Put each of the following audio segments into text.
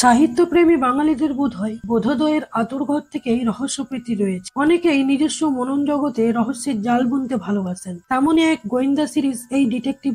সাহিত্যপ্রেমী বাঙালিদের বোধোদয়ের আঁতুড়ঘর থেকেই রহস্যপ্রীতি রয়েছে। অনেকেই নিজস্ব মনন জগতে রহস্যের জাল বুনতে ভালোবাসেন। তেমনই এক গোয়েন্দা সিরিজ এই ডিটেকটিভ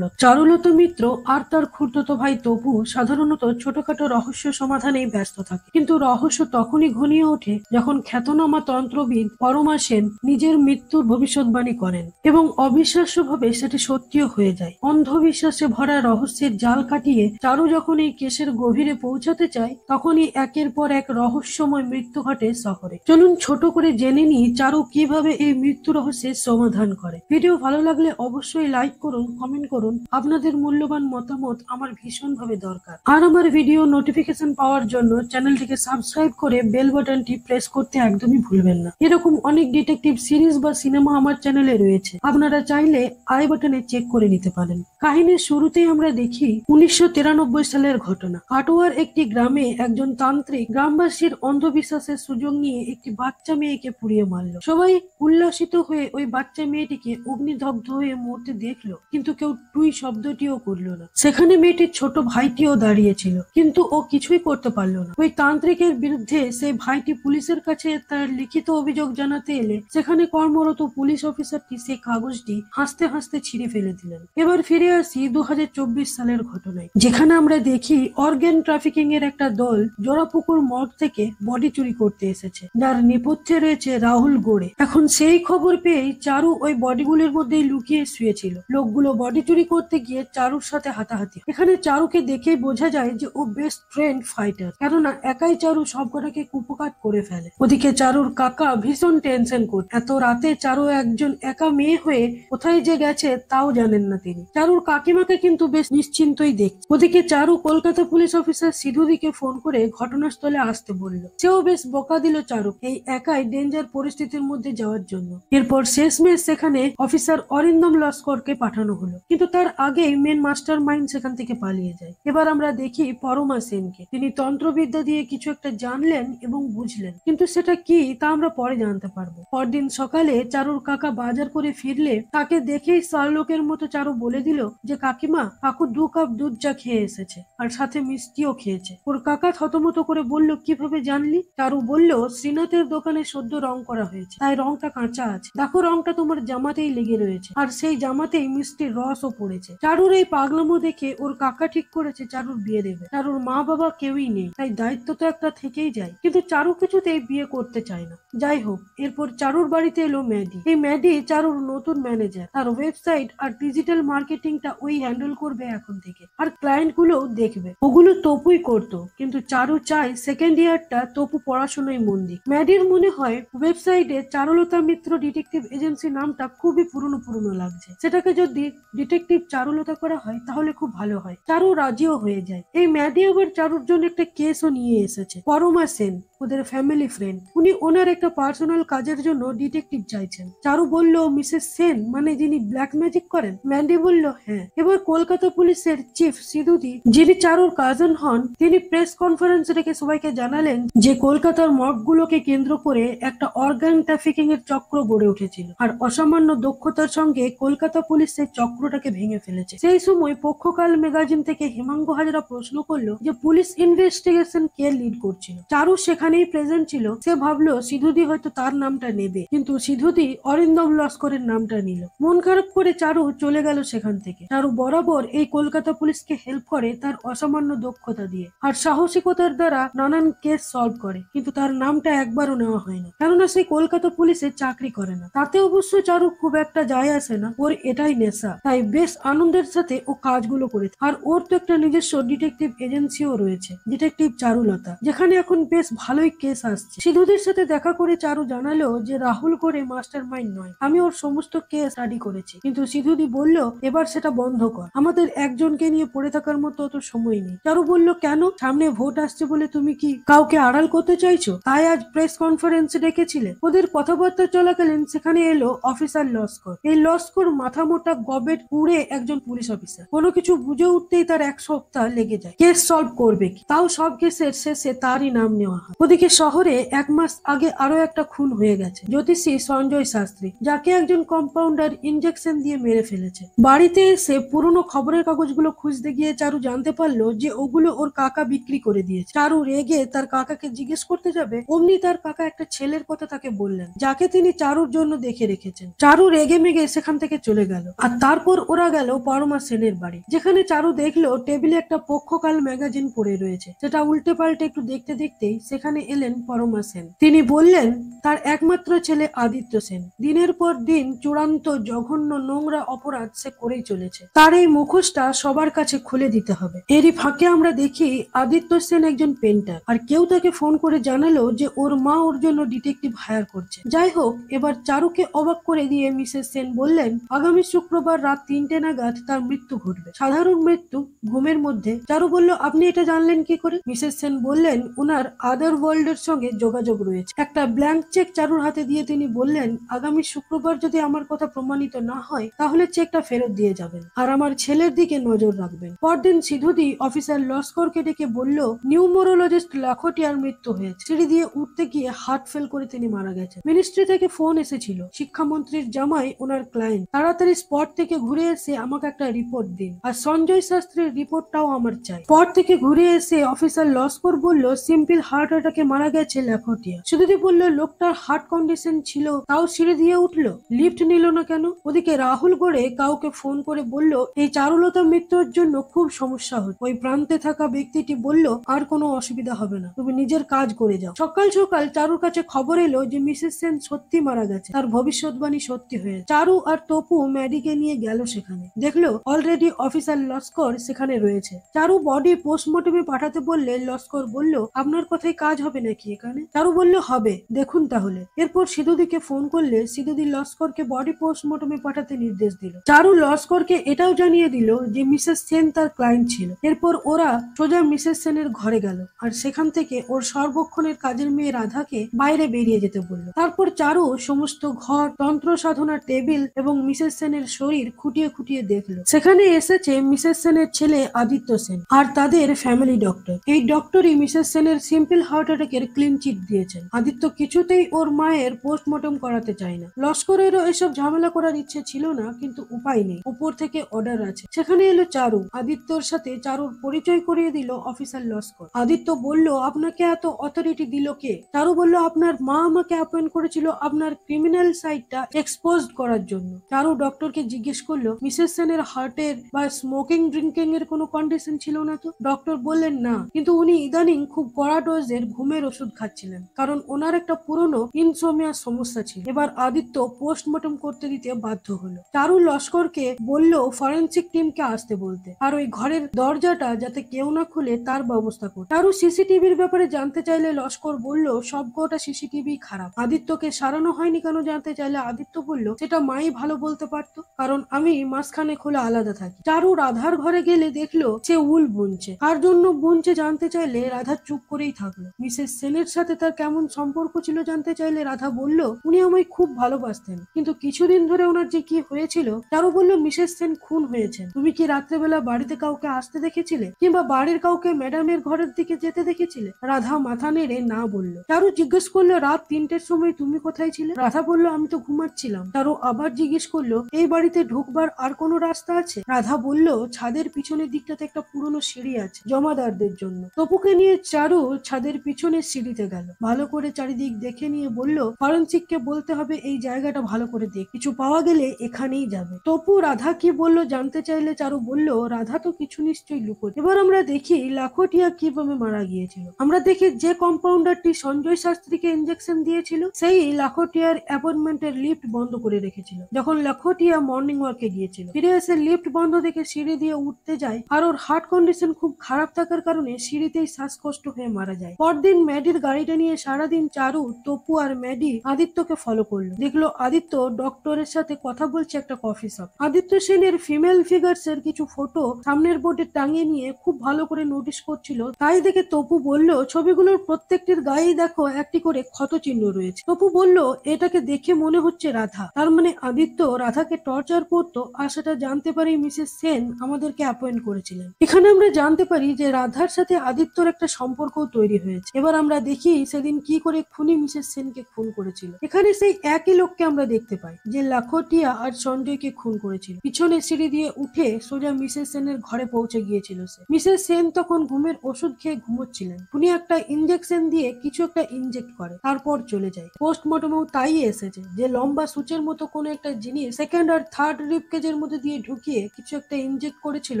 চারুলতা মিত্র আর তার খুড়তুতো ভাই তপু সাধারণত ছোটখাটো রহস্য সমাধানেই ব্যস্ত থাকে, কিন্তু রহস্য তখনই ঘনিয়ে ওঠে যখন খ্যাতনামা তন্ত্রবিদ পরমা সেন নিজের মৃত্যুর ভবিষ্যৎবাণী করেন এবং অবিশ্বাস্যভাবে সেটি সত্যিও হয়ে যায়। অন্ধবিশ্বাসে ভরা রহস্যের জাল কাটিয়ে চারু যখন এই কেসের গভীরে পৌঁছাতে চায়, তখনই একের পর এক রহস্যময় মৃত্যু ঘটে শহরে। চলুন ছোট করে জেনে নিই চারু কিভাবে এই মৃত্যু রহস্যের সমাধান করে। ভিডিও ভালো লাগলে অবশ্যই লাইক করুন, কমেন্ট করুন। আপনাদের মূল্যবান মতামত আমার ভীষণভাবে দরকার। আর আমার ভিডিও নোটিফিকেশন পাওয়ার জন্য চ্যানেলটিকে সাবস্ক্রাইব করে বেল বাটনটি প্রেস করতে একদমই ভুলবেন না। এরকম অনেক ডিটেকটিভ সিরিজ বা সিনেমা আমার চ্যানেলে রয়েছে, আপনারা চাইলে আই বাটনে চেক করে নিতে পারেন। কাহিনীর শুরুতেই আমরা দেখি 1993 সালের ঘটনা। কাটোয়ার একটি গ্রামে একজন তান্ত্রিক গ্রামবাসীর অন্ধবিশ্বাসের সুযোগ নিয়ে একটি বাচ্চা মেয়েকে পুড়িয়ে মারল। সবাই উল্লাসিত হয়ে ওই বাচ্চা মেয়েটিকে অগ্নিদগ্ধ হয়ে মরতে দেখলো, কিন্তু কেউ টুই শব্দটিও করলো না। সেখানে মেয়েটির ছোট ভাইটিও দাঁড়িয়েছিল, কিন্তু ও কিছুই করতে পারলো না। ওই তান্ত্রিকের বিরুদ্ধে সেই ভাইটি পুলিশের কাছে তার লিখিত অভিযোগ জানাতে এলে সেখানে কর্মরত পুলিশ অফিসারটি সেই কাগজটি হাসতে হাসতে ছিঁড়ে ফেলে দিলেন। এবার ফিরে আসি 2024 সালের ঘটনায়, যেখানে আমরা দেখি অর্গান ট্রাফিকিং এর একটা দল জোড়াপুকুর মর্গ থেকে বডি চুরি করতে এসেছে, যার নেপথ্যে রয়েছে রাহুল গোড়ে। এখন সেই খবর পেয়ে চারু ওই বডিগুলির মধ্যেই লুকিয়ে শুয়েছিল। লোকগুলো বডি চুরি করতে গিয়ে চারুর সাথে হাতাহাতি। এখানে চারুকে দেখেই বোঝা যায় যে ও বেশ ট্রেন্ড ফাইটার, কেননা একাই চারু সবকটাকে কুপকাট করে ফেলে। ওদিকে চারুর কাকা ভীষণ টেনশন করছে। এত রাতে চারু একজন একা মেয়ে হয়ে কোথায় যে গেছে তাও জানেন না তিনি। চারুর কাকিমাকে কিন্তু বেশ নিশ্চিন্তই দেখছে। ওদিকে চারু কলকাতা পুলিশ অফিসার সিধুদিকে ফোন করে ঘটনাস্থলে আসতে বলল। সেও বেশ বকা দিল চারু এই একাই ডেঞ্জার পরিস্থিতির মধ্যে যাওয়ার জন্য। এরপর শেষমেশ সেখানে অফিসার অরিন্দম লস্করকে পাঠানো হলো, কিন্তু তার আগেই মেন মাস্টার মাইন্ড সেখান থেকে পালিয়ে যায়। এবার আমরা দেখি পরমা সেনকে। তিনি তন্ত্রবিদ্যা দিয়ে কিছু একটা জানলেন এবং বুঝলেন, কিন্তু সেটা কি তা আমরা পরে জানতে পারবো। পরদিন সকালে চারুর কাকা বাজার করে ফিরলে তাকে দেখেই শার্লকের মতো চারু বলে দিল যে কাকিমা, কাকু 2 কাপ দুধ চা খেয়ে এসেছে আর সাথে মিষ্টিও খেয়েছে। ওর কাকা থতমত করে বলল, কিভাবে জানলি? চারু বলল, শ্রীনাথের দোকানে সদ্য রং করা হয়েছে, তাই রংটা কাঁচা আছে। দেখো, রংটা তোমার জামাতেই লেগে রয়েছে, আর সেই জামাতেই মিষ্টির রসও পড়েছে। চারুর এই পাগলামো দেখে ওর কাকা ঠিক করেছে চারুর বিয়ে দেবে। চারুর মা বাবা কেউই নেই, তাই দায়িত্ব তো একটা থেকেই যায়, কিন্তু চারু কিছুতেই বিয়ে করতে চায় না। যাই হোক, এরপর চারুর বাড়িতে এলো ম্যাডি। এই ম্যাডি চারুর নতুন ম্যানেজার। তার ওয়েবসাইট আর ডিজিটাল মার্কেটিংটা ওই হ্যান্ডেল করবে এখন থেকে, আর ক্লায়েন্ট গুলো দেখবে। ওগুলো তপুই করতো, কিন্তু চারু চায় সেকেন্ড ইয়ারটা তপু পড়াশোনায় মন দিক। ম্যাডির মনে হয় ওয়েবসাইটে চারুলতা মিত্র ডিটেকটিভ এজেন্সি নামটা খুবই পুরনো লাগছে, সেটাকে যদি ডিটেকটিভ চারুলতা করা হয় তাহলে খুব ভালো হয়। চারু রাজিও হয়ে যায়। এই ম্যাডি আবার চারুর জন্য একটা কেসও নিয়ে এসেছে। পরমা সেন, ওদের ফ্যামিলি ফ্রেন্ড, উনি ওনার একটা পার্সোনাল কাজের জন্য ডিটেকটিভ চাইছেন। চারু বলল, মিসেস সেন মানে যিনি ব্ল্যাক ম্যাজিক করেন? ম্যান্ডি বলল, হ্যাঁ। এবার কলকাতা পুলিশের চিফ সিধুদি, যিনি চারুর কাজিন হন, তিনি প্রেস কনফারেন্স রেখে সবাইকে জানালেন যে কলকাতার মর্গগুলোকে কেন্দ্র করে একটা অর্গান ট্রাফিকিং এর চক্র গড়ে উঠেছিল, আর অসামান্য দক্ষতার সঙ্গে কলকাতা পুলিশ সেই চক্রটাকে ভেঙে ফেলেছে। সেই সময় পক্ষকাল ম্যাগাজিন থেকে হেমাঙ্গ হাজরা প্রশ্ন করলো যে পুলিশ ইনভেস্টিগেশন কে লিড করছিল। চারু সেখানেই প্রেজেন্ট ছিল। সে ভাবলো সিধুদি হয়তো তার নামটা নেবে, কিন্তু সিধুদি অরিন্দম লস্করের নামটা নিল। মন খারাপ করে চারু চলে গেল সেখান থেকে। চারু বরাবর এই কলকাতা পুলিশকে হেল্প করে তার অসামান্য দক্ষতা দিয়ে, আর সাহসিকতার দ্বারা নানান কেস সলভ করে, কিন্তু তার নামটা একবারও নেওয়া হয় না, কেননা সে কলকাতা পুলিশে চাকরি করে না। তাতে অবশ্য চারু খুব একটা যায় আসে না, ওর এটাই নেশা, তাই বেশ আনন্দের সাথে ও কাজগুলো করেছে। আর ওর তো একটা নিজস্ব ডিটেকটিভ এজেন্সিও রয়েছে, ডিটেকটিভ চারুলতা, যেখানে এখন বেশ ভালোই কেস আসছে। সিধুদের সাথে দেখা করে চারু জানালো যে রাহুল করে মাস্টার মাইন্ড নয়, আমি ওর সমস্ত কেস স্টাডি করেছি। কিন্তু সিধুদি বলল, এবার সেটা বন্ধ কর, আমাদের একজনকে নিয়ে পড়ে থাকার মতো অত সময় নেই। চারু বলল, কেন? সামনে ভোট আসছে বলে তুমি কি কাউকে আড়াল করতে চাইছো, তাই আজ প্রেস কনফারেন্স ডেকেছিলে? ওদের কথাবার্তা চলাকালীন সেখানে এলো অফিসার লস্কর। এই লস্কর মাথা মোটা গবেট পুড়ে একজন পুলিশ অফিসার। কোনো কিছু বুঝে উঠতেই তার 1 সপ্তাহ লেগে যায়। কেস সলভ করবে কি, তাও সব কেসের শেষে তারই নাম নেওয়া হয়। ওদিকে শহরে 1 মাস আগে আরো একটা খুন হয়ে গেছে। জ্যোতিষী সঞ্জয় শাস্ত্রী, যাকে একজন কম্পাউন্ডার ইনজেকশন দিয়ে মেরে ফেলেছে। বাড়িতে এসে পুরনো খবরের কাগজগুলো খুঁজতে গিয়ে চারু জানতে পারলো যে ওগুলো ওর কাকা টাকা বিক্রি করে দিয়েছে। চারু রেগে তার কাকাকে জিজ্ঞেস করতে যাবে, অমনি তার কাকা একটা ছেলের কথা তাকে বললেন, যাকে তিনি চারুর জন্য দেখে রেখেছেন। চারু রেগে মেগে সেখান থেকে চলে গেল। আর তারপর ওরা গেল পরমা সেনের বাড়ি, যেখানে চারু দেখলো টেবিলে একটা পক্ষকাল ম্যাগাজিন পড়ে রয়েছে। সেটা উল্টে পাল্টে একটু দেখতে দেখতেই সেখানে এলেন পরমা সেন। তিনি বললেন তার একমাত্র ছেলে আদিত্য সেন দিনের পর দিন চূড়ান্ত জঘন্য নোংরা অপরাধ সে করেই চলেছে। তার এই মুখোশটা সবার কাছে খুলে দিতে হবে। এরই ফাঁকে আমরা দেখি আদিত্য সেন একজন পেন্টার, আর কেউ তাকে ফোন করে জানালো যে ওর মা ওর জন্য ডিটেকটিভ হায়ার করছে। যাই হোক, এবার চারুকে অবাক করে দিয়ে মিসেস সেন বললেন আগামী শুক্রবার রাত 3টে নাগাদ তার মৃত্যু ঘটবে, সাধারণ মৃত্যু, ঘুমের মধ্যে। চারু বলল আপনি এটা জানলেন কি করে? মিসেস সেন বললেন ওনার আদার ওয়ার্ল্ড এর সঙ্গে যোগাযোগ রয়েছে। একটা ব্ল্যাঙ্ক চেক চারুর হাতে দিয়ে তিনি বললেন আগামী শুক্রবার যদি আমার কথা প্রমাণিত না হয় তাহলে চেকটা ফেরত দিয়ে যাবেন, আর আমার ছেলের দিকে নজর রাখবেন। পরদিন সিধুদি অফিসার লস্করকে ডেকে বলল নিউমোরোলজিস্ট লাখোটিয়ার মৃত্যু হয়েছে। সিঁড়ি দিয়ে উঠতে গিয়ে হার্ট ফেল করে তিনি মারা গেছেন। মিনিস্ট্রি থেকে ফোন এসেছিল, শিক্ষামন্ত্রীর জামাই ওনার ক্লায়েন্ট, তাড়াতাড়ি স্পট থেকে ঘুরে এসে আমাকে একটা রিপোর্ট দিন, আর সঞ্জয় শাস্ত্রীর রিপোর্টটাও আমার চাই। স্পট থেকে ঘুরে এসে অফিসার লস্কর বলল সিম্পল হার্ট অ্যাটাকে মারা গেছে লাখোটিয়া। সিধুদি বলল লোকটার হার্ট কন্ডিশন ছিল, তাও সিঁড়ি দিয়ে উঠলো, লিফট নিল না কেন? ওদিকে রাহুল গড়ে কাউকে ফোন করে বলল এই চারুলতা মৃত্যুর জন্য খুব সমস্যা হচ্ছে। ওই প্রান্তে থাকা ব্যক্তিটি বলল আর কোনো অসুবিধা হবে না, তুমি নিজের কাজ করে যাও। সকাল সকাল চারুর কাছে খবর এলো যে মিসেস সেন সত্যি মারা গেছে, তার ভবিষ্যৎবাণী সত্যি হয়েছে। চারু আর তপু ম্যাডিকে নিয়ে গেল সেখানে, দেখলো অলরেডি অফিসার লস্কর সেখানে রয়েছে। চারু বডি পোস্টমর্টমে পাঠাতে বললে লস্কর বলল আপনার কথাই কাজ হবে নাকি এখানে? চারু বলল হবে, দেখুন তাহলে। এরপর সিধুদিকে ফোন করলে সিধুদি লস্করকে বডি পোস্টমর্টমে পাঠাতে নির্দেশ দিল। চারু লস্করকে এটাও জানিয়ে দিল যে মিসেস সেন তার ক্লায়েন্ট ছিল। এরপর ওরা সোজা মিসেস সেনের ঘরে গেল, আর সেখান থেকে ওর সর্বক্ষণের কাজের মেয়ে রাধাকে বাইরে বেরিয়ে যেতে বলল। তারপর চারু সমস্ত ঘর, তন্ত্র সাধনার টেবিল এবং মিসেস সেনের শরীর খুঁটিয়ে খুঁটিয়ে দেখলো। সেখানে এসেছে মিসেস সেনের ছেলে আদিত্য সেন আর তাদের ফ্যামিলি ডক্টর। এই ডক্টরই মিসেস সেনের সিম্পল হার্ট অ্যাটাকের ক্লিন চিট দিয়েছেন। আদিত্য কিছুতেই ওর মায়ের পোস্টমর্টম করাতে চায় না। লস্করেরও এসব ঝামেলা করার ইচ্ছে ছিল না, কিন্তু উপায় নেই, উপর থেকে অর্ডার আছে। সেখানে এলো চারু। আদিত্যর সাথে চারুর পরিচয় করিয়ে দিল অফিসার লস্কর। আদিত্য বলল আপনাকে এত অথরিটি দিল কে? চারু বলল আপনার মা আমাকে অ্যাপয়েন্ট করেছিল আপনার ক্রিমিনাল সাইডটা এক্সপোজ করার জন্য। চারু ডক্টরকে জিজ্ঞেস করলো মিসেস সেনের হার্টের বা স্মোকিং ড্রিঙ্কিং এর কোনো কন্ডিশন ছিল না তো? ডক্টর বললেন না, কিন্তু উনি ইদানিং খুব কড়া ডোজের ঘুমের ওষুধ খাচ্ছিলেন, কারণ ওনার একটা পুরনো ইনসোমিয়া সমস্যা ছিল। এবার আদিত্য পোস্টমর্টম করতে দিতে বাধ্য হলো। চারু লস্করকে বলল ফরেন্সিক টিমকে আসতে বলতে, আর ওই ঘরের দরজাটা যাতে কেউ না খুলে তার ব্যবস্থা করতে। চারু সিসিটিভির ব্যাপারে জানতে চাইলে লস্কর বলল সবকটা সিসিটিভি খারাপ। আদিত্যকে সারানো হয়নি কেন জানতে চাইলে আদিত্য বলল সেটা মাই ভালো বলতে পারতো, কারণ আমি মাঝখানে খোলা আলাদা থাকি। চারু রাধার ঘরে গেলে দেখলো সে উল বুনছে। কার জন্য বুনছে জানতে চাইলে রাধা চুপ করেই থাকলো। মিসেস সেনের সাথে তার কেমন সম্পর্ক ছিল জানতে চাইলে রাধা বলল উনি আমায় খুব ভালোবাসতেন, কিন্তু কিছুদিন ধরে ওনার যে কি হয়েছিল। চারু বলল মিসেস সেন খুন হয়েছেন, তুমি কি রাত্রেবেলা বাড়িতে কাউকে আসতে দেখেছিলে, কিংবা বাড়ির কাউকে ম্যাডামের ঘরের দিকে যেতে দেখেছিলে? রাধা মাথা নেড়ে না বলল। চারু জিজ্ঞেস করলো রাত 3টের সময় তুমি কোথায় ছিলে? রাধা বলল আমি তো ঘুমাচ্ছিলাম। চারু আবার জিজ্ঞেস করলো এই বাড়িতে ঢুকবার আর কোনো রাস্তা আছে? রাধা বলল ছাদের পিছনের দিকটাতে একটা পুরনো সিঁড়ি আছে জমাদারদের জন্য। তপুকে নিয়ে চারু ছাদের পিছনের সিঁড়িতে গেল। ভালো করে চারিদিক দেখে নিয়ে বলল ফরেন্সিক কে বলতে হবে এই জায়গাটা ভালো করে দেখ, কিছু পাওয়া গেলে এখানেই যাবে। তপু রাধা কি বললো জানতে চাইলে চারু বলল রাধা তো কিছু নিশ্চয়ই লুকোয়। এবার আমরা দেখি লাখোটিয়া কিভাবে মারা গিয়েছিল। আমরা দেখি যে কম্পাউন্ডারটি সঞ্জয় শাস্ত্রীকে ইনজেকশন দিয়েছিল সেই লাখোটিয়ার অ্যাপয়েন্টমেন্টের লিফট বন্ধ করে রেখেছিল যখন লাখোটিয়া মর্নিং ওয়াকে গিয়েছিল। ফিরে এসে লিফট বন্ধ দেখে সিঁড়ি দিয়ে উঠতে যায়, আর ওর হার্ট কন্ডিশন খুব খারাপ থাকার কারণে সিঁড়িতেই শ্বাসকষ্ট হয়ে মারা যায়। পরদিন ম্যাডির গাড়িটা নিয়ে সারাদিন চারু, তপু আর ম্যাডি আদিত্যকে ফলো করলো। দেখলো আদিত্য ডক্টরের সাথে কথা বলছে একটা কফি শপ। আদিত্য সেনের ফিমেল ফিগারস এর কিছু ফটো সামনের বোর্ডে টাঙিয়ে নিয়ে খুব ভালো করে নোটিস করছিল। তাই দেখে তপু বলল ছবিগুলোর প্রত্যেকটির গায়েই দেখো একটি করে ক্ষত চিহ্ন রয়েছে। তপু বলল এটাকে দেখে মনে হচ্ছে রাধা, তার মানে আদিত্য রাধাকে টর্চার করতো, আর সেটা জানতে পারি মিসেস সেন আমাদেরকে অ্যাপয়েন্ট করেছিলেন। এখানে আমরা জানতে পারি যে রাধার সাথে আদিত্যর একটা সম্পর্ক তৈরি হয়েছে। এবার আমরা দেখি সেদিন কি করে খুনি মিসেস সেনকে খুন করেছিল। এখানে সেই একই লোককে আমরা দেখতে পাই যে লাখোটিয়া আর সঞ্জয়কে খুন করেছিল। পিছনে সিঁড়ি দিয়ে উঠে সোজা মিসেস সেনের ঘরে পৌঁছে গিয়েছিল সে। মিসেস সেন তখন তখন ঘুমের ওষুধ খেয়ে ঘুমোচ্ছিলেন। উনি একটা ইনজেকশন দিয়ে কিছু একটা ইনজেক্ট করে, তারপর চলে যায়। পোস্টমর্টমেও তাই এসেছে যে লম্বা সূচের মতো কোনো একটা জিনিস সেকেন্ড আর থার্ড রিবকেজের মধ্যে দিয়ে ঢুকিয়ে কিছু একটা ইনজেক্ট করেছিল,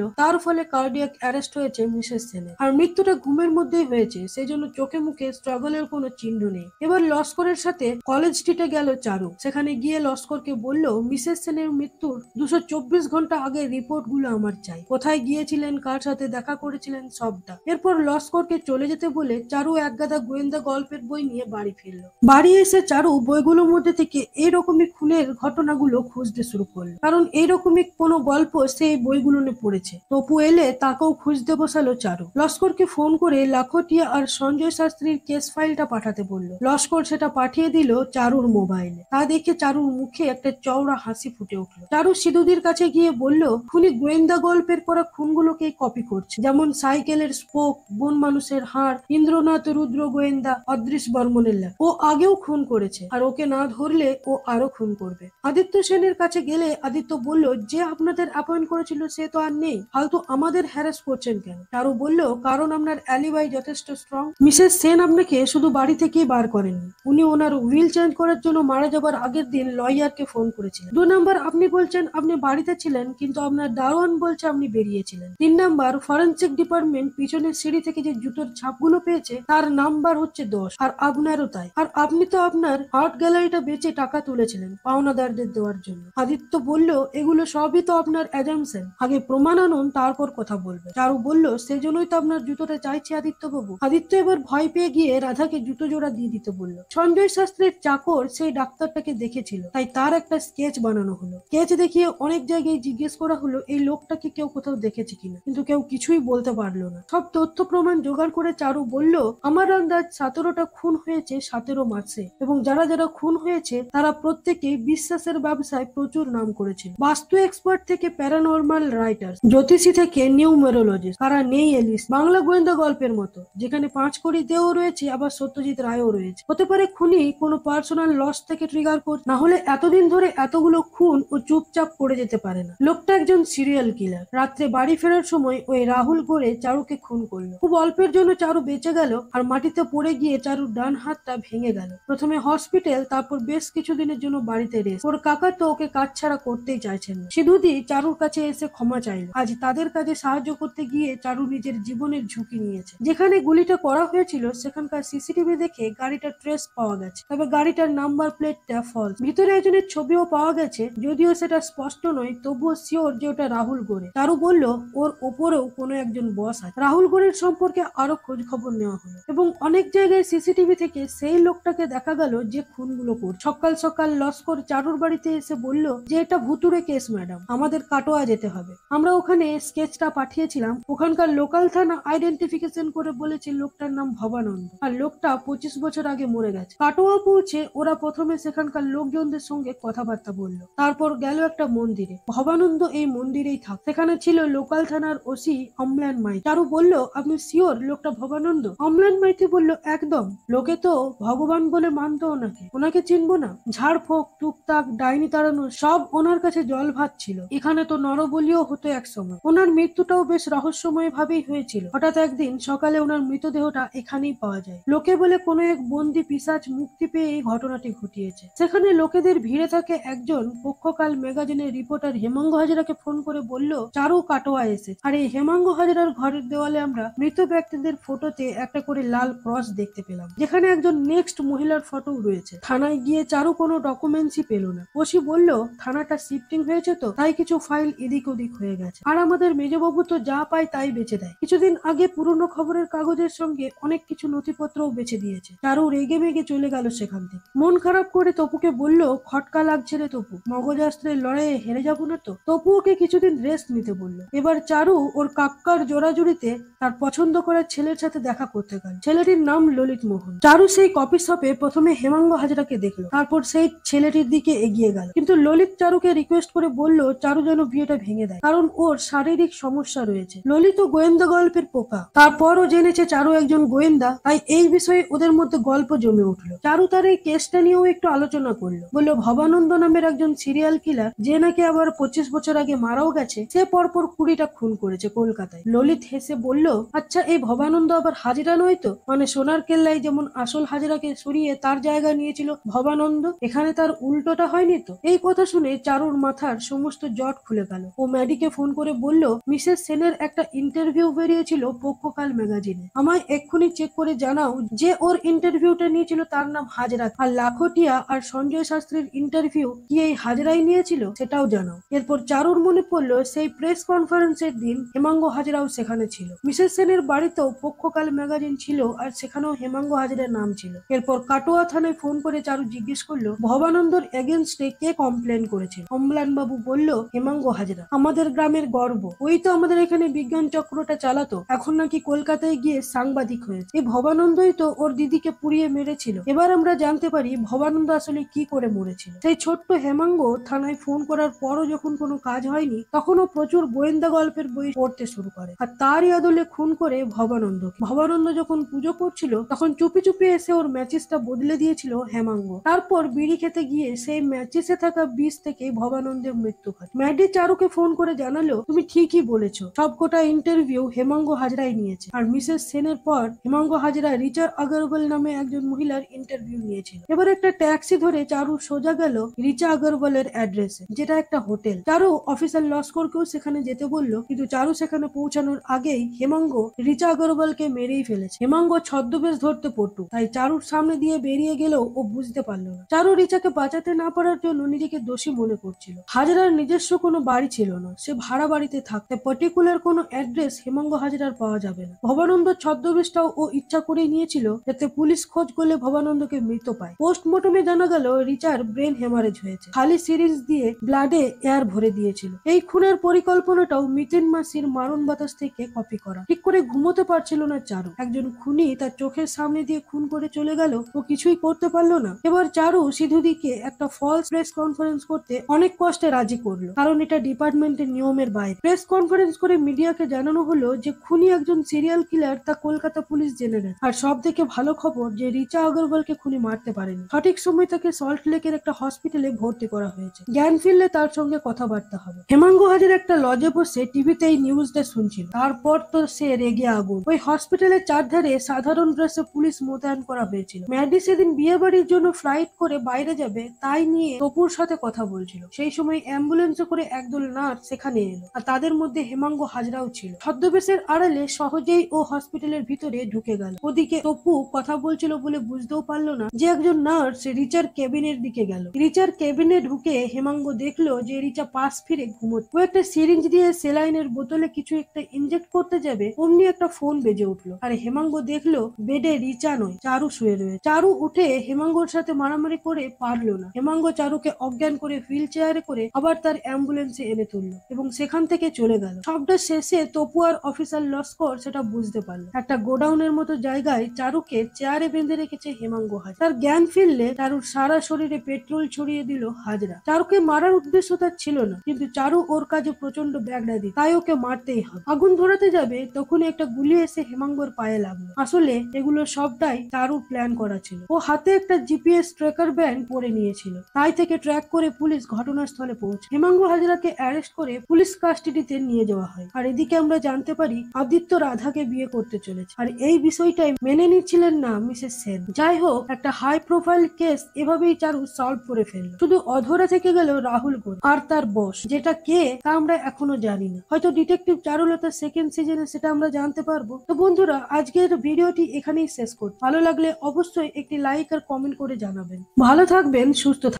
তার ফলে কার্ডিয়াক অ্যারেস্ট হয়েছে মিসেস সেনের। আর মৃত্যুটা ঘুমের মধ্যেই হয়েছে, সেই জন্য চোখে মুখে স্ট্রাগলের কোনো চিহ্ন নেই। এবার লস্করের সাথে কলেজ স্ট্রিটে গেল চারু। সেখানে গিয়ে লস্করকে বলল, মিসেস সেনের মৃত্যুর 224 ঘন্টা আগে রিপোর্ট গুলো আমার চাই। কোথায় গিয়েছিলেন, কার সাথে দেখা করেছিলেন, সবটা। এরপর লস্করকে চলে যেতে বলে চারু একগাদা গোয়েন্দা গল্পের বই নিয়ে বাড়ি ফিরল। বাড়ি এসে চারু বইগুলোর মধ্যে থেকে এইরকমই খুনের ঘটনাগুলো খুঁজতে শুরু করলো, কারণ এইরকমই কোনো গল্প সেই বইগুলো পড়েছে। তপু এলে তাকেও খুঁজতে বসালো চারু। লস্করকে ফোন করে লাখোটিয়া আর সঞ্জয় শাস্ত্রীর কেস ফাইলটা পাঠাতে বলল। লস্কর সেটা পাঠিয়ে দিল চারুর মোবাইলে। তা দেখে চারুর মুখে একটা চওড়া হাসি ফুটে উঠলো। চারু সিধুদির কাছে গিয়ে বলল, খুনি গোয়েন্দা গল্পের করা খুনগুলোকে কপি করছে, যেমন সাইকেলের স্পোক, বন মানুষের হাড়, ইন্দ্রনাথ রুদ্র গোয়েন্দা, অদৃশ বর্মনের লেখা। ও আগেও খুন করেছে, আর ওকে না ধরলে ও আরো খুন করবে। আদিত্য সেনের কাছে গেলে আদিত্য বলল, যে আপনাদের অ্যাপয়েন্ট করেছিল সে তো আর নেই, ফালতু আমাদের হ্যারাস করছেন কেন? চারু বলল, কারণ আপনার অ্যালিবাই যথেষ্ট স্ট্রং। মিসেস সেন আপনাকে শুধু বাড়ি থেকেই বার করেননি, উনি ওনার উইল চেঞ্জ করার জন্য মারা যাবার আগের দিন লয়ারকে ফোন করেছিলেন। 2 নাম্বার, আপনি বলছেন আপনি বাড়িতে ছিলেন, কিন্তু আপনার দারোয়ান বলছে আপনি বেরিয়েছিলেন। 3 নাম্বার, ফরেনসিক ডিপার্টমেন্ট পিছনের সিঁড়ি থেকে যে জুতোর ছাপগুলো পেয়েছে তার নাম্বার হচ্ছে 10, আর আপনারও তাই। আর আপনি তো আপনার আর্ট গ্যালারিটা বেচে টাকা তুলেছিলেন পাওনাদারদের দেওয়ার জন্য। আদিত্য বলল, এগুলো সবই তো আপনার অ্যাজাম্পশন, আগে প্রমাণ আনুন, তারপর কথা বলবে। চারু বলল, সেজন্যই তো আপনার জুতোটা চাইছি আদিত্য বাবু। আদিত্য এবার ভয় পেয়ে গিয়ে রাধাকে জুতো জোড়া দিয়ে দিতে বলল। সঞ্জয় শাস্ত্রীর চাকর সেই ডাক্তারটাকে দেখেছিল, তাই তার একটা স্কেচ বানানো হলো। স্কেচ দেখিয়ে অনেক জায়গায় জিজ্ঞেস করা হলো এই লোকটাকে কেউ কোথাও দেখেছে কিনা, কিন্তু কেউ কিছুই বলতে পারলো না। সব তথ্য প্রমাণ জোগাড় করে চারু বলল, আমার আন্দাজ 17টা খুন হয়েছে 17 মাসে, এবং যারা যারা খুন হয়েছে তারা প্রত্যেকেই বিশ্বাসের ব্যবসায় প্রচুর নাম করেছিল। বাস্তু এক্সপার্ট থেকে প্যারানর্মাল রাইটার, জ্যোতিষী থেকে নিউমেরোলজিস্ট, তারা নেই এলিস। বাংলা গোয়েন্দা গল্পের মতো, যেখানে 5 কোটি দেও রয়েছে, আবার সত্যজিৎ রায়ও রয়েছে। হতে পারে খুনি কোনো পার্সোনাল লস থেকে ট্রিগার করছে, না হলে এতদিন ধরে এতগুলো খুন ও চুপচাপ করে যেতে পারে না। লোকটা একজন সিরিয়াল কিলার। রাত্রে বাড়ি ফেরার সময় ওই রাহুল করে চারুকে খুন করলো। খুব অল্পের জন্য চারু বেঁচে গেল, আর মাটিতে পড়ে গিয়ে চারুর ডান হাতটা ভেঙে গেল। প্রথমে হসপিটাল, তারপর বেশ কিছুদিনের জন্য বাড়িতে রেস্ট। ওর কাকা তো ওকে কাজ ছাড়া করতেই চাইছেন না। সিধুদি চারুর কাছে এসে ক্ষমা চাইল। আজ তাদের কাজে সাহায্য করতে গিয়ে চারু নিজের জীবনের ঝুঁকি নিয়েছে। যেখানে গুলিটা করা হয়েছিল সেখানকার সিসিটিভি দেখে গাড়িটার ট্রেস পাওয়া গেছে, তবে গাড়িটার নাম্বার প্লেটটা ফলস। ভিতরে একজনের ছবিও পাওয়া গেছে, যদিও সেটা স্পষ্ট নয়, তবুও শিওর যে ওটা রাহুল গোরে। চারু বলল, ওর ওপরেও কোনো একজন বস আছে। রাহুল গোরের সম্পর্কে আরো খোঁজ খবর নেওয়া হলো, এবং অনেক জায়গায় সিসিটিভি থেকে সেই লোকটাকে দেখা গেল যে খুনগুলো করছে। সকাল সকাল লস্কর চারুর বাড়িতে এসে বলল যে এটা ভুতুড়ে কেস ম্যাডাম, আমাদের কাটোয়া যেতে হবে। আমরা ওখানে স্কেচটা পাঠিয়েছিলাম, ওখানকার লোকাল থানা আইডেন্টিফিকেশন করে বলেছে লোকটার নাম ভবানন্দ, আর লোকটা 25 বছর আগে মরে গেছে। কাটোয়া পৌঁছে ওরা প্রথমে সেখানকার লোকজনদের সঙ্গে কথাবার্তা বলল, তারপর গেল একটা মন্দিরে। ভবানন্দ এই মন্দিরেই থাক। সেখানে ছিল লোকাল থানার ওসি অম্লান মাইতি। চারু বলল, আপনি শিওর লোকটা ভবানন্দ? অম্লান মাইতি বলল, একদম। লোকে তো ভগবান বলে মানতো ওনাকে, ওনাকে চিনবো না? ঝাড়ফোঁক, টুকটাক, ডাইনি তাড়ানো সব ওনার কাছে জল ভাত ছিল। এখানে তো নরবলিও হতো এক সময়। ওনার মৃত্যুটাও বেশ রহস্যময় ভাবেই হয়েছিল। হঠাৎ একদিন সকালে ওনার মৃতদেহটা এখানেই পাওয়া যায়। লোকে বলে কোনো এক বন্দি পিশাচ মুক্তি পেয়ে এই ঘটনাটি ঘটিয়েছে। সেখানে লোকেদের ভিড়ে থাকে একজন পক্ষকাল ম্যাগাজিনের রিপোর্টার হেমাঙ্গ হাজরাকে ফোন করে বলল, চারু কাটোয়া এসে। আর এই হেমাঙ্গ হাজরার ঘরের দেওয়ালে আমরা মৃত ব্যক্তিদের ফটোতে একটা করে লাল ক্রস দেখতে পেলাম, যেখানে একজন নেক্সট মহিলার ফটো রয়েছে। থানায় গিয়ে চারু কোনো ডকুমেন্টসই পেল না। ওসি বলল, থানাটা শিফটিং হয়েছে তো, তাই কিছু ফাইল এদিক ওদিক হয়ে গেছে। আর আমাদের মেজবাবু তো যা পায় তাই বেচে দেয়। কিছুদিন আগে পুরনো খবরের কাগজের সঙ্গে অনেক কিছু নথিপত্রও বেচে দিয়েছে। চারু রেগে মেগে চলে গেল সেখান থেকে। মন খারাপ করে তপুকে বলল, খটকা লাগছে রে তপু, মগজাস্ত্রের লড়াইয়ে হেরে যাবো না তো? তপু ওকে কিছুদিন রেস্ট নিতে বলল। এবার চারু ওর কাক্কার জোড়াজুড়িতে তার পছন্দ করার ছেলের সাথে দেখা করতে গেল। ছেলেটির নাম ললিত মোহন। চারু সেই কফি শপে প্রথমে হেমাঙ্গ হাজরাকে দেখলো, তারপর সেই ছেলেটির দিকে এগিয়ে গেল। কিন্তু ললিত চারুকে রিকোয়েস্ট করে বলল চারু যেন বিয়েটা ভেঙে দেয়, কারণ ওর শারীরিক সমস্যা রয়েছে। ললিত গোয়েন্দা গল্পের পোকা, তারপরও জেনেছে চারু একজন গোয়েন্দা, তাই এই বিষয়ে ওদের মধ্যে গল্প জমে উঠলো। চারু তার এই কেসটা নিয়েও একটু আলোচনা করলো। বললো ভবানন্দ নামের একজন সিরিয়াল কিলার, যে নাকি আবার 25 বছর আগে মারাও গেছে, সে পরপর 20টা খুন করেছে কলকাতায়। ললিত হেসে বলল, আচ্ছা এই ভবানন্দ আবার হাজরা নয় তো? মানে সোনার কেল্লায় যেমন আসল হাজরাকে সরিয়ে তার জায়গা নিয়েছিল ভবানন্দ, এখানে তার উল্টোটা হয়নি তো? এই কথা শুনে চারুর মাথার সমস্ত জট খুলে গেল। ও ম্যাডিকে ফোন করে বলল, মিসেস সেনের একটা ইন্টারভিউ বেরিয়েছিল পক্ষকাল ম্যাগাজিনে, আমায় এক্ষুনি চেক করে জানাও যে ওর ইন্টারভিউটা নিয়েছিল তার নাম হাজরা, আর লাখোটিয়া আর সঞ্জয় শাস্ত্রীর ইন্টারভিউ কি এই হাজরাই নিয়েছিল সেটাও জানাও। এরপর চারুর মনে পড়লো সেই প্রেস কনফারেন্সের দিন হেমাঙ্গ হাজরাও সেখানে ছিল। মিসেস সেনের বাড়িতেও পক্ষকাল ম্যাগাজিন ছিল আর সেখানেও হেমাঙ্গ হাজরার নাম ছিল। এরপর কাটোয়া থানায় ফোন করে চারু জিজ্ঞেস করলো, ভবানন্দর এগেনস্টে কে কমপ্লেন করেছিল? অম্লান বাবু বলল, হেমাঙ্গ হাজরা, আমাদের গ্রামের গর্ব, ওই তো আমাদের এখানে বিজ্ঞান চক্রটা চালাতো, এখন নাকি কলকাতায় গিয়ে সাংবাদিক হয়েছে। এই ভবানন্দই তো ওর দিদিকে পুড়িয়ে মেরেছিল। এবার আমরা জানতে পারি ভবানন্দ আসলে কি করে মরেছিল। সেই ছোট্ট হেমাঙ্গ থানায় ফোন করার পরও যখন কোনো কাজ হয়নি তখনও প্রচুর গোয়েন্দা গল্পের বই পড়তে শুরু করে, আর তারই আদলে খুন করে ভবানন্দকে। ভবানন্দ যখন পুজো করছিল তখন চুপি চুপি এসে ওর ম্যাচিসটা বদলে দিয়েছিল হেমাঙ্গ। তারপর বিড়ি খেতে গিয়ে সেই ম্যাচিসে থাকা বিষ থেকে ভবানন্দের মৃত্যু হয়। ম্যাডি চারুকে ফোন করে জানালো, তুমি ঠিকই বলেছো, সবকটা ইন্টারভিউ হেমাঙ্গ হাজরাই নিয়েছে। আর মিসেস সেনের পর হেমাঙ্গ হাজরা রিচা আগরওয়াল নামে একজন মহিলার ইন্টারভিউ নিয়েছিল। এবার একটা ট্যাক্সি ধরে চারু সোজা গেল রিচা আগরওয়ালের অ্যাড্রেসে, যেটা একটা হোটেল। চারু অফিসার লস্করকেও সেখানে যেতে বলল, কিন্তু চারু সেখানে পৌঁছানোর আগেই হেমাঙ্গ রিচা আগরওয়ালকে মেরেই ফেলেছে। হেমাঙ্গ ছদ্মবেশ ধরতে পটু, তাই চারুর সামনে দিয়ে বেরিয়ে গেলেও ও বুঝতে পারলো না। চারু রিচাকে বাঁচাতে না পারার জন্য নিজেকে দোষী মনে করছিল। হাজরার নিজস্ব কোনো বাড়ি ছিল না, সে ভাড়া বাড়িতে থাকতে পার্টিকুলার কোনো অ্যাড্রেস হেমাঙ্গ হাজরার পাওয়া যাবে না। ভবানন্দ ছদ্মবেশটাও ও ইচ্ছা করেই নিয়েছিল যাতে পুলিশ খোঁজ করলে ভবানন্দকে মৃত পায়। পোস্টমর্টমে জানা গেল রিচার ব্রেন হেমারেজ হয়েছে, খালি সিরিঞ্জ দিয়ে ব্লাডে এয়ার ভরে দিয়েছিল। এই খুনের পরিকল্পনাটাও মিতেন মাসির মারণ বাতাস থেকে কপি করা। ঠিক করে ঘুমোতে পারছিল না চারু। একজন খুনি তার চোখের সামনে দিয়ে খুন করে চলে গেল, ও কিছুই করতে পারলো না। এবার চারু সিধুদিকে একটা ফলস প্রেস কনফারেন্স করতে অনেক কষ্টে রাজি করলো, কারণ এটা ডিপার্টমেন্টের নিয়মের বাইরে। প্রেস কনফারেন্স করে মিডিয়াকে জানানো হলো যে খুনি একজন সিরিয়াল কিলার, তা কলকাতা পুলিশ জেনে গেছে। আর সব থেকে ভালো খবর যে রিচা আগরওয়ালকে খুনি মারতে পারেনি, সঠিক সময় তাকে সল্ট লেকের একটা হসপিটালে ভর্তি করা হয়েছে। জ্ঞান ফিরলে তার সঙ্গে কথাবার্তা হবে। হেমাঙ্গ হাজরা একটা লজে বসে টিভিতে এই নিউজটা শুনছিল। তারপর তো সে রেগে আগুন। ওই হসপিটালের চারধারে সাধারণ ড্রেসে পুলিশ মোতায়েন করা হয়েছিল। ম্যাডি সেদিন বিয়ে বাড়ির জন্য ফ্লাইট করে বাইরে যাবে, তাই নিয়ে তপুর সাথে কথা বলছিল। সেই সময় অ্যাম্বুলেন্সে করে একদল নার্স সেখানে এলো, আর তাদের মধ্যে হেমাঙ্গ হাজরাও ছিল। ছদ্মবেশের আড়ালে সহজেই ও হসপিটালের ভিতরে ঢুকে গেল। ওদিকে তপু কথা বলছিল বলে বুঝতেও পারলো না যে একজন নার্স রিচার কেবিনের দিকে গেল। রিচার কেবিনে ঢুকে হেমাঙ্গ দেখলো যে রিচা পাশ ফিরে ঘুমোচ্ছে। ও একটা সিরিঞ্জ দিয়ে সেলাইনের বোতলে কিছু একটা ইনজেক্ট করতে যাবে, অমনি একটা ফোন বেজে উঠলো। আর হেমাঙ্গ দেখলো বেডে রিচা নয়, চারু শুয়ে রয়েছে। চারু উঠে হেমাঙ্গর সাথে মারামারি করে পারলো না। হেমাঙ্গ চারুকে অজ্ঞান করে হুইল চেয়ারে করে আবার তার অ্যাম্বুলেন্সে এনে তুললো এবং সেখান থেকে চলে গেল। সবটা শেষে তপু আর অফিসার লস্কর সেটা বুঝতে পারলো। একটা গোডাউনের মতো জায়গায় চারুকে চেয়ারে বেঁধে রেখেছে হেমাঙ্গ হাজরা। তার জ্ঞান ফিরলে চারুর সারা শরীরে পেট্রোল ছড়িয়ে দিল হাজরা। চারুকে মারার উদ্দেশ্য তার ছিল না, কিন্তু চারু ওর কাজে প্রচন্ড ব্যাগডাদি, তাই ওকে মারতেই হবে। আগুন ধরাতে যাবে তখনই একটা গুলি এসে হেমাঙ্গর পায়ে লাগলো। আসলে এগুলো সবটাই চারুর প্ল্যান করা ছিল। ও হাতে একটা জিপিএস ট্র্যাকার ব্যান্ড পরে নিয়েছিল, তাই থেকে ট্র্যাক করে পুলিশ ঘটনাস্থলে পৌঁছে হেমাঙ্গ হাজরাকে অ্যারেস্ট করে পুলিশ কাস্টাডিতে নিয়ে যাওয়া হয়। আর এদিকে আমরা জানতে পারি আদিত্য রাধাকে বিয়ে করতে চলেছে, আর এই বিষয়টাই মেনে নিচ্ছিলেন না মিসেস সেন। যাই হোক, একটা হাই প্রোফাইল কেস এভাবেই চারু সলভ করে ফেলল। শুধু অধরা থেকে গেল রাহুল গোল আর তার বস, যেটা কে তা আমরা এখনো জানি না। হয়তো ডিটেকটিভ চারুলতার সেকেন্ড সিজনে সেটা আমরা জানতে পারবো। তো বন্ধুরা, আজকের ভিডিওটি এখানেই শেষ করছি। ভালো লাগলে অবশ্যই একটি লাইক আর কমেন্ট করে জানাবেন। ভালো থাকবেন, সুস্থ থাকবেন।